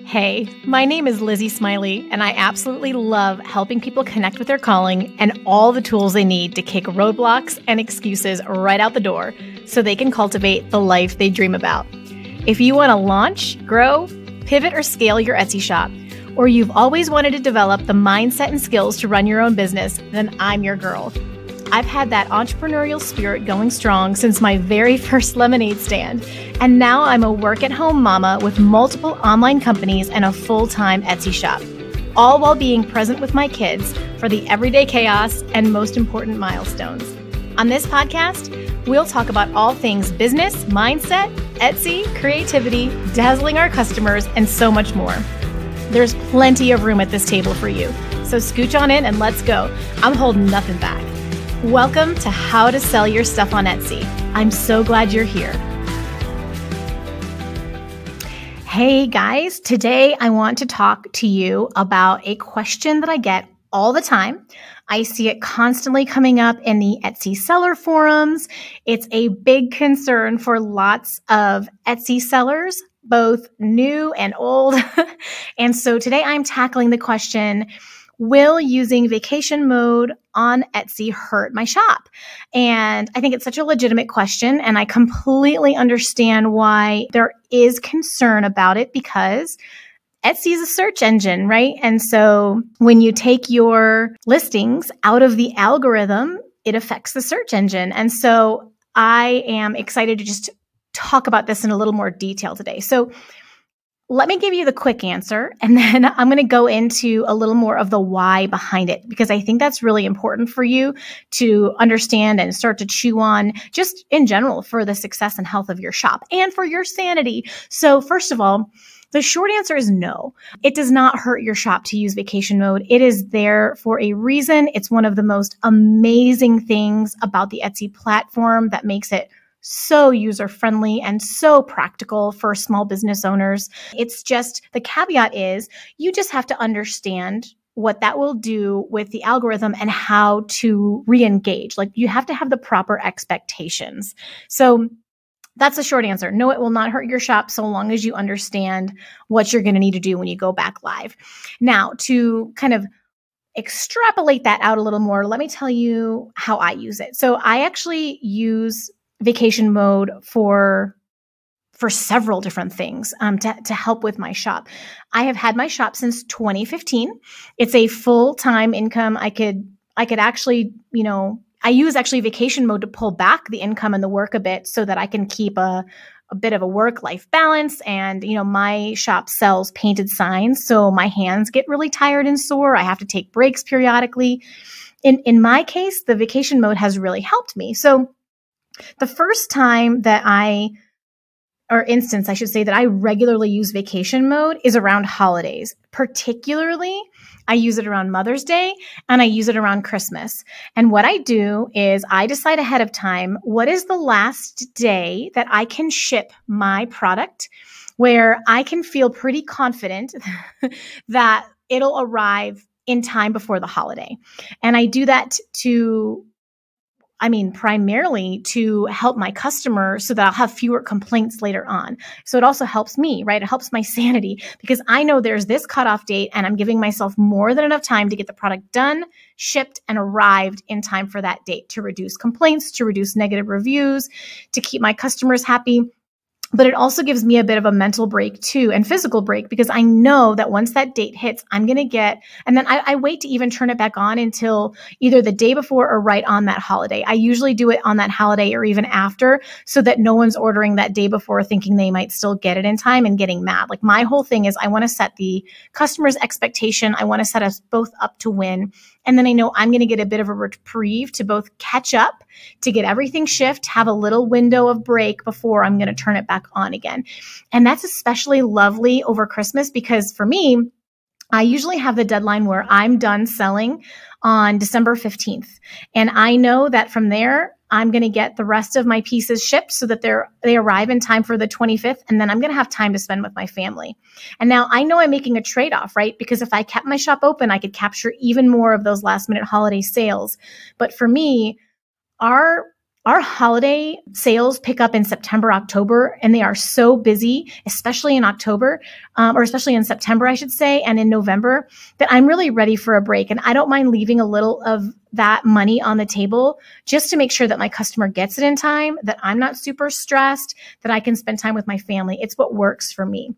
Hey, my name is Lizzie Smiley, and I absolutely love helping people connect with their calling and all the tools they need to kick roadblocks and excuses right out the door so they can cultivate the life they dream about. If you want to launch, grow, pivot, or scale your Etsy shop, or you've always wanted to develop the mindset and skills to run your own business, then I'm your girl. I've had that entrepreneurial spirit going strong since my very first lemonade stand, and now I'm a work-at-home mama with multiple online companies and a full-time Etsy shop, all while being present with my kids for the everyday chaos and most important milestones. On this podcast, we'll talk about all things business, mindset, Etsy, creativity, dazzling our customers, and so much more. There's plenty of room at this table for you, so scooch on in and let's go. I'm holding nothing back. Welcome to How to Sell Your Stuff on Etsy. I'm so glad you're here. Hey guys, today I want to talk to you about a question that I get all the time. I see it constantly coming up in the Etsy seller forums. It's a big concern for lots of Etsy sellers, both new and old. And so today I'm tackling the question, will using vacation mode on Etsy hurt my shop? And I think it's such a legitimate question, and I completely understand why there is concern about it because Etsy is a search engine, right? And so when you take your listings out of the algorithm, it affects the search engine. And so I am excited to just talk about this in a little more detail today. So let me give you the quick answer, and then I'm going to go into a little more of the why behind it, because I think that's really important for you to understand and start to chew on just in general for the success and health of your shop and for your sanity. So first of all, the short answer is no. It does not hurt your shop to use vacation mode. It is there for a reason. It's one of the most amazing things about the Etsy platform that makes it so user-friendly and so practical for small business owners. It's just, the caveat is you just have to understand what that will do with the algorithm and how to re-engage. Like, you have to have the proper expectations. So that's the short answer. No, it will not hurt your shop so long as you understand what you're going to need to do when you go back live. Now, to kind of extrapolate that out a little more, let me tell you how I use it. So I actually use vacation mode for several different things to help with my shop. I have had my shop since 2015. It's a full-time income. I could actually, I use actually vacation mode to pull back the income and the work a bit so that I can keep a bit of a work-life balance. And, my shop sells painted signs, so my hands get really tired and sore. I have to take breaks periodically. In my case, the vacation mode has really helped me. So the first time that I should say that I regularly use vacation mode is around holidays. Particularly, I use it around Mother's Day and I use it around Christmas. And what I do is I decide ahead of time, what is the last day that I can ship my product where I can feel pretty confident that it'll arrive in time before the holiday. And I do that primarily to help my customer so that I'll have fewer complaints later on. So it also helps me, right? It helps my sanity because I know there's this cutoff date and I'm giving myself more than enough time to get the product done, shipped, and arrived in time for that date to reduce complaints, to reduce negative reviews, to keep my customers happy. But it also gives me a bit of a mental break too, and physical break, because I know that once that date hits, I'm going to get, and then I wait to even turn it back on until either the day before or right on that holiday. I usually do it on that holiday or even after so that no one's ordering that day before thinking they might still get it in time and getting mad. Like, my whole thing is I want to set the customer's expectation. I want to set us both up to win. And then I know I'm going to get a bit of a reprieve to both catch up, to get everything shipped, have a little window of break before I'm going to turn it back on again. And that's especially lovely over Christmas because for me, I usually have the deadline where I'm done selling on December 15th. And I know that from there, I'm going to get the rest of my pieces shipped so that they arrive in time for the 25th. And then I'm going to have time to spend with my family. And now I know I'm making a trade-off, right? Because if I kept my shop open, I could capture even more of those last minute holiday sales. But for me, our Our holiday sales pick up in September, October, and they are so busy, especially in October, or especially in September, I should say, and in November, that I'm really ready for a break. And I don't mind leaving a little of that money on the table just to make sure that my customer gets it in time, that I'm not super stressed, that I can spend time with my family. It's what works for me.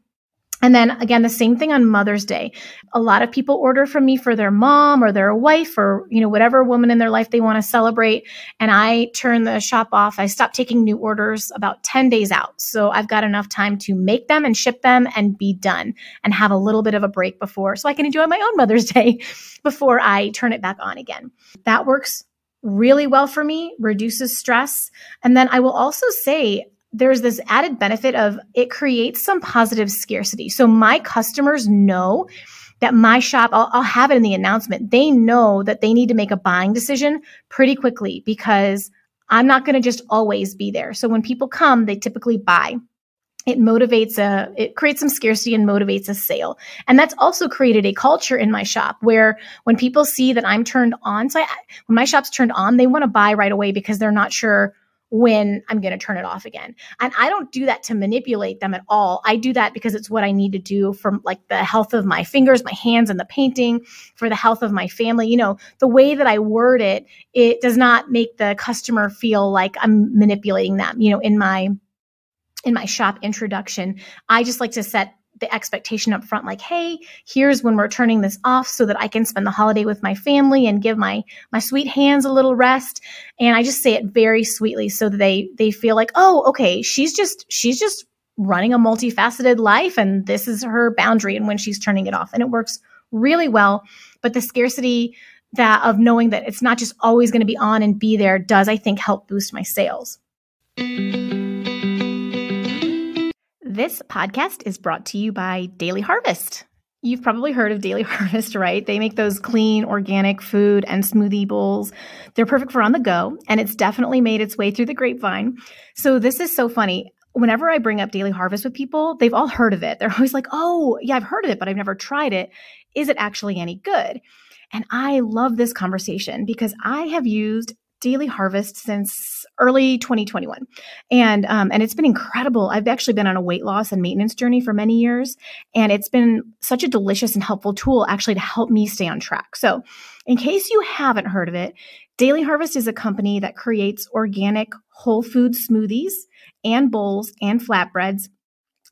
And then again, the same thing on Mother's Day. A lot of people order from me for their mom or their wife or, whatever woman in their life they want to celebrate. And I turn the shop off. I stop taking new orders about 10 days out. So I've got enough time to make them and ship them and be done and have a little bit of a break before, so I can enjoy my own Mother's Day before I turn it back on again. That works really well for me, reduces stress. And then I will also say, there's this added benefit of it creates some positive scarcity. So my customers know that my shop, I'll have it in the announcement. They know that they need to make a buying decision pretty quickly because I'm not going to just always be there. So when people come, they typically buy. It creates some scarcity and motivates a sale. And that's also created a culture in my shop where when people see that I'm turned on, when my shop's turned on, they want to buy right away because they're not sure when I'm going to turn it off again. And I don't do that to manipulate them at all. I do that because it's what I need to do for like the health of my fingers, my hands, and the painting, for the health of my family. The way that I word it, it does not make the customer feel like I'm manipulating them. In my shop introduction, I just like to set the expectation up front, like, hey, here's when we're turning this off so that I can spend the holiday with my family and give my sweet hands a little rest. And I just say it very sweetly so that they feel like, oh, okay, she's just running a multifaceted life and this is her boundary and when she's turning it off. And it works really well. But the scarcity of knowing that it's not just always going to be on and be there does, I think, help boost my sales. This podcast is brought to you by Daily Harvest. You've probably heard of Daily Harvest, right? They make those clean, organic food and smoothie bowls. They're perfect for on the go, and it's definitely made its way through the grapevine. So this is so funny. Whenever I bring up Daily Harvest with people, they've all heard of it. They're always like, oh, yeah, I've heard of it, but I've never tried it. Is it actually any good? And I love this conversation because I have used Daily Harvest since early 2021. And it's been incredible. I've actually been on a weight loss and maintenance journey for many years. And it's been such a delicious and helpful tool actually to help me stay on track. So in case you haven't heard of it, Daily Harvest is a company that creates organic whole food smoothies and bowls and flatbreads.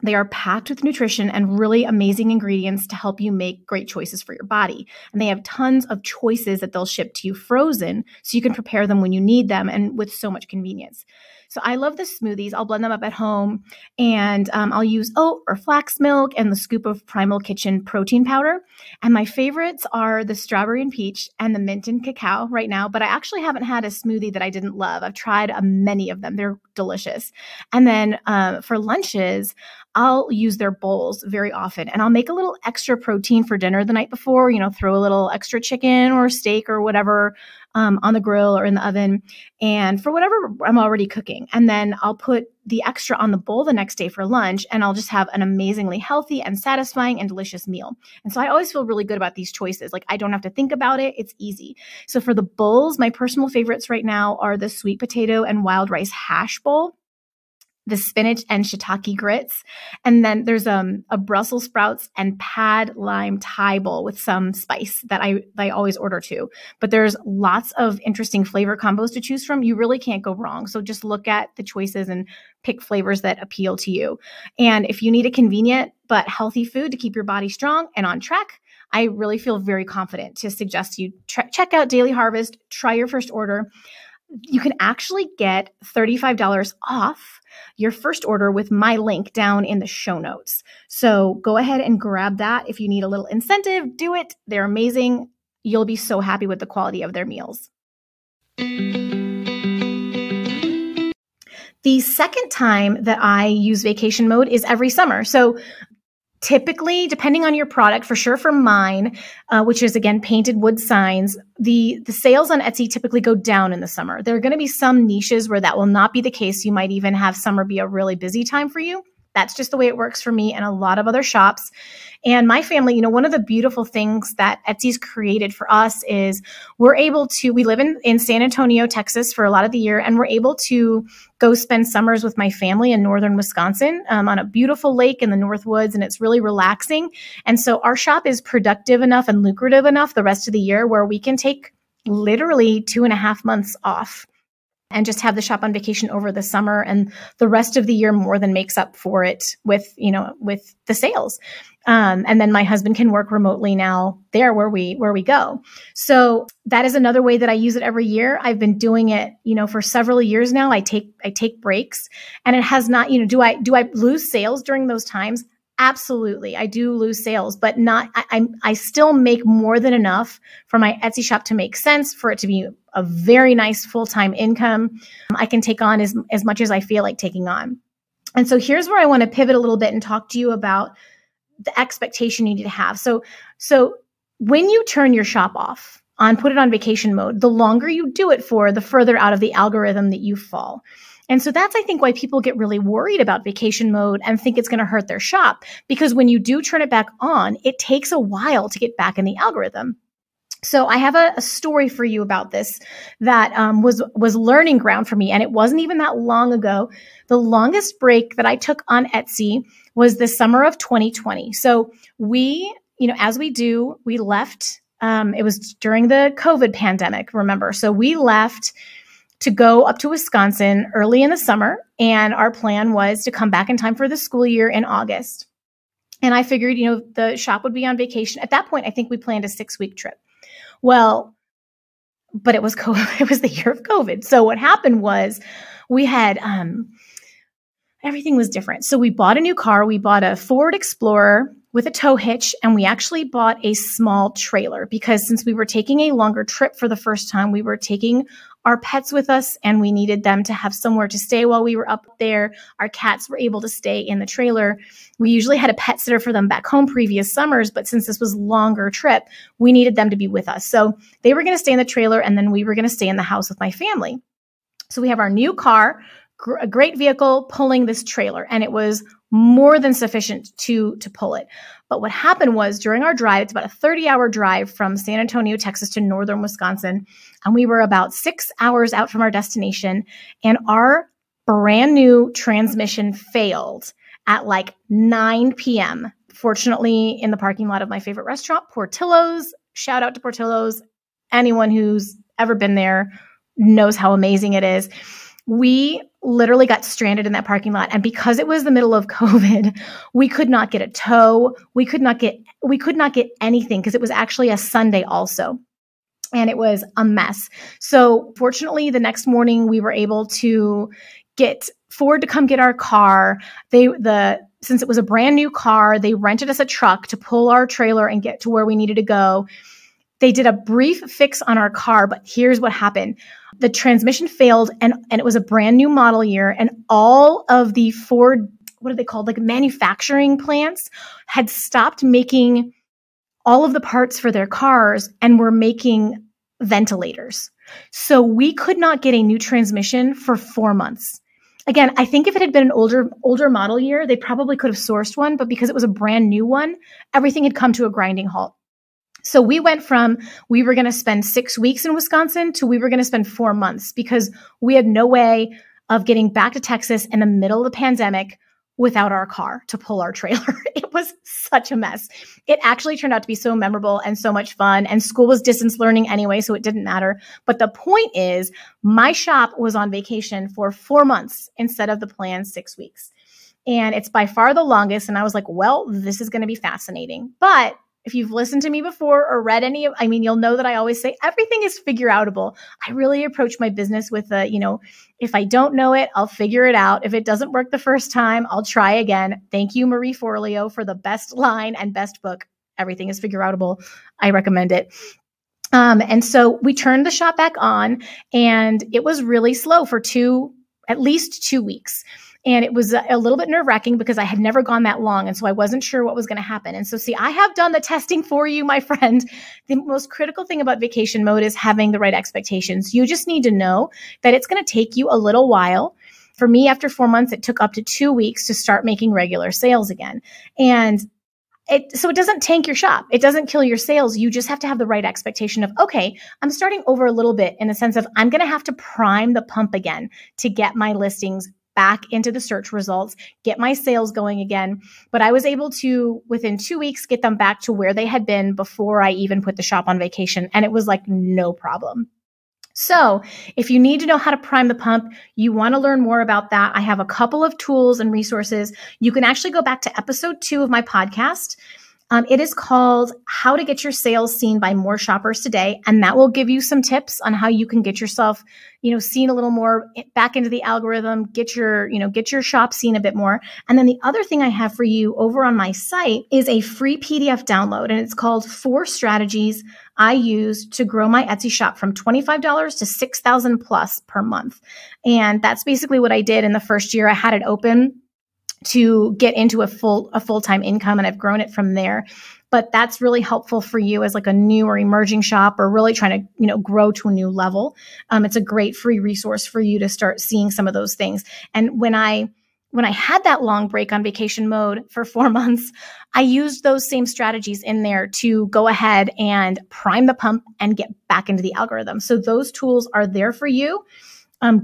They are packed with nutrition and really amazing ingredients to help you make great choices for your body. And they have tons of choices that they'll ship to you frozen so you can prepare them when you need them and with so much convenience. So I love the smoothies. I'll blend them up at home and I'll use oat or flax milk and the scoop of Primal Kitchen protein powder. And my favorites are the strawberry and peach and the mint and cacao right now, but I actually haven't had a smoothie that I didn't love. I've tried many of them. They're delicious. And then for lunches, I'll use their bowls very often and I'll make a little extra protein for dinner the night before, throw a little extra chicken or steak or whatever on the grill or in the oven and for whatever I'm already cooking. And then I'll put the extra on the bowl the next day for lunch and I'll just have an amazingly healthy and satisfying and delicious meal. And so I always feel really good about these choices. Like I don't have to think about it. It's easy. So for the bowls, my personal favorites right now are the sweet potato and wild rice hash bowl, the spinach and shiitake grits. And then there's a Brussels sprouts and pad lime Thai bowl with some spice that I always order too. But there's lots of interesting flavor combos to choose from. You really can't go wrong. So just look at the choices and pick flavors that appeal to you. And if you need a convenient but healthy food to keep your body strong and on track, I really feel very confident to suggest you check out Daily Harvest, try your first order. You can actually get $35 off your first order with my link down in the show notes. So go ahead and grab that. If you need a little incentive, do it. They're amazing. You'll be so happy with the quality of their meals. The second time that I use vacation mode is every summer. So typically, depending on your product, for sure for mine, which is again painted wood signs, the sales on Etsy typically go down in the summer. There are going to be some niches where that will not be the case. You might even have summer be a really busy time for you. That's just the way it works for me and a lot of other shops. And my family, one of the beautiful things that Etsy's created for us is we live in San Antonio, Texas for a lot of the year, and we're able to go spend summers with my family in northern Wisconsin on a beautiful lake in the North Woods, and it's really relaxing. And so our shop is productive enough and lucrative enough the rest of the year where we can take literally 2.5 months off and just have the shop on vacation over the summer, and the rest of the year more than makes up for it with the sales. And then my husband can work remotely now there where we go. So that is another way that I use it every year. I've been doing it, for several years now. I take breaks, and it has not, do I lose sales during those times? Absolutely. I do lose sales, but I still make more than enough for my Etsy shop to make sense, for it to be a very nice full-time income. I can take on as much as I feel like taking on. And so here's where I want to pivot a little bit and talk to you about the expectation you need to have. So when you turn your shop off put it on vacation mode, the longer you do it for, the further out of the algorithm that you fall. And so that's, I think, why people get really worried about vacation mode and think it's going to hurt their shop, because when you do turn it back on, it takes a while to get back in the algorithm. So I have a story for you about this that was learning ground for me, and it wasn't even that long ago. The longest break that I took on Etsy was the summer of 2020. So we, as we do, we left. It was during the COVID pandemic, remember? So we left to go up to Wisconsin early in the summer, and our plan was to come back in time for the school year in August. And I figured, the shop would be on vacation. At that point, I think we planned a 6-week trip. Well, but it was COVID. It was the year of COVID. So what happened was we had everything was different. So we bought a new car. We bought a Ford Explorer with a tow hitch, and we actually bought a small trailer because since we were taking a longer trip for the first time, we were taking our pets with us, and we needed them to have somewhere to stay while we were up there. Our cats were able to stay in the trailer. We usually had a pet sitter for them back home previous summers, but since this was a longer trip, we needed them to be with us. So they were going to stay in the trailer, and then we were going to stay in the house with my family. So we have our new car, a great vehicle pulling this trailer, and it was more than sufficient to pull it. But what happened was during our drive, it's about a 30-hour drive from San Antonio, Texas to northern Wisconsin, and we were about 6 hours out from our destination, and our brand new transmission failed at like 9 p.m. Fortunately, in the parking lot of my favorite restaurant, Portillo's. Shout out to Portillo's. Anyone who's ever been there knows how amazing it is. We literally got stranded in that parking lot. And because it was the middle of COVID, we could not get a tow. We could not get anything because it was actually a Sunday also. And it was a mess. So fortunately, the next morning we were able to get Ford to come get our car. Since it was a brand new car, they rented us a truck to pull our trailer and get to where we needed to go. They did a brief fix on our car, but here's what happened. The transmission failed, and it was a brand new model year, and all of the Ford, what are they called, like manufacturing plants, had stopped making all of the parts for their cars and were making ventilators. So we could not get a new transmission for 4 months. Again, I think if it had been an older model year, they probably could have sourced one, but because it was a brand new one, everything had come to a grinding halt. So we went from we were going to spend 6 weeks in Wisconsin to we were going to spend 4 months because we had no way of getting back to Texas in the middle of the pandemic without our car to pull our trailer. It was such a mess. It actually turned out to be so memorable and so much fun. And school was distance learning anyway, so it didn't matter. But the point is, my shop was on vacation for 4 months instead of the planned 6 weeks. And it's by far the longest. And I was like, well, this is going to be fascinating. But if you've listened to me before or read you'll know that I always say everything is figure outable. I really approach my business with if I don't know it, I'll figure it out. If it doesn't work the first time, I'll try again. Thank you, Marie Forleo, for the best line and best book. Everything is figure outable. I recommend it. And so we turned the shop back on, and it was really slow for at least 2 weeks. And it was a little bit nerve-wracking because I had never gone that long. And so I wasn't sure what was going to happen. And so see, I have done the testing for you, my friend. The most critical thing about vacation mode is having the right expectations. You just need to know that it's going to take you a little while. For me, after 4 months, it took up to 2 weeks to start making regular sales again. And so it doesn't tank your shop. It doesn't kill your sales. You just have to have the right expectation of, okay, I'm starting over a little bit in the sense of I'm going to have to prime the pump again to get my listings back into the search results, get my sales going again. But I was able to, within 2 weeks, get them back to where they had been before I even put the shop on vacation. And it was like no problem. So if you need to know how to prime the pump, you want to learn more about that, I have a couple of tools and resources. You can actually go back to episode 2 of my podcast. It is called How to Get Your Sales Seen by More Shoppers Today. And that will give you some tips on how you can get yourself, seen a little more back into the algorithm, get your shop seen a bit more. And then the other thing I have for you over on my site is a free PDF download. And it's called 4 Strategies I Use to Grow My Etsy Shop from $25 to $6,000 plus per month. And that's basically what I did in the first year I had it open to get into a full-time income, and I've grown it from there. But that's really helpful for you as like a new or emerging shop or really trying to, grow to a new level. It's a great free resource for you to start seeing some of those things. And when I had that long break on vacation mode for 4 months, I used those same strategies in there to go ahead and prime the pump and get back into the algorithm. So those tools are there for you.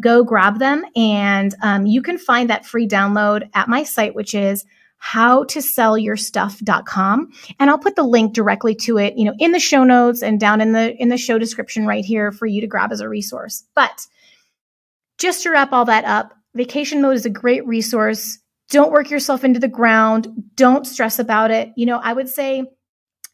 Go grab them, and you can find that free download at my site, which is howtosellyourstuff.com. And I'll put the link directly to it, in the show notes and down in the show description right here for you to grab as a resource. But just to wrap all that up, Vacation Mode is a great resource. Don't work yourself into the ground. Don't stress about it. I would say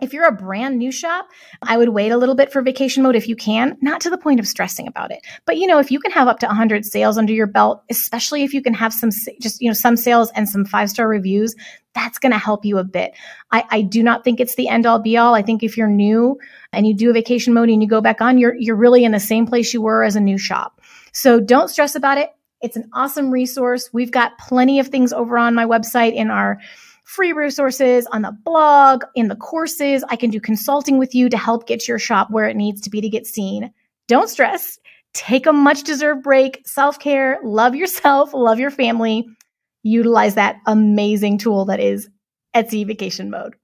if you're a brand new shop, I would wait a little bit for Vacation Mode if you can, not to the point of stressing about it. But, if you can have up to 100 sales under your belt, especially if you can have some sales and some 5-star reviews, that's going to help you a bit. I do not think it's the end all be all. I think if you're new and you do a Vacation Mode and you go back on, you're really in the same place you were as a new shop. So don't stress about it. It's an awesome resource. We've got plenty of things over on my website in our free resources, on the blog, in the courses. I can do consulting with you to help get your shop where it needs to be to get seen. Don't stress. Take a much-deserved break, self-care, love yourself, love your family. Utilize that amazing tool that is Etsy Vacation Mode.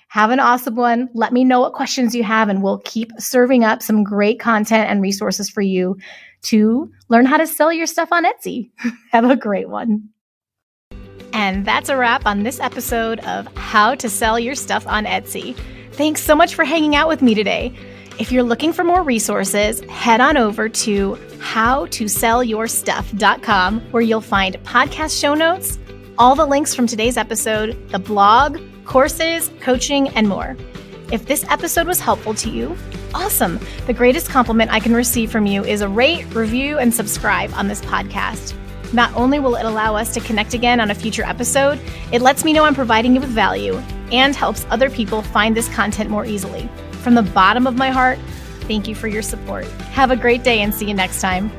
Have an awesome one. Let me know what questions you have, and we'll keep serving up some great content and resources for you to learn how to sell your stuff on Etsy. Have a great one. And that's a wrap on this episode of How to Sell Your Stuff on Etsy. Thanks so much for hanging out with me today. If you're looking for more resources, head on over to howtosellyourstuff.com, where you'll find podcast show notes, all the links from today's episode, the blog, courses, coaching, and more. If this episode was helpful to you, awesome. The greatest compliment I can receive from you is a rate, review, and subscribe on this podcast. Not only will it allow us to connect again on a future episode, it lets me know I'm providing you with value and helps other people find this content more easily. From the bottom of my heart, thank you for your support. Have a great day and see you next time.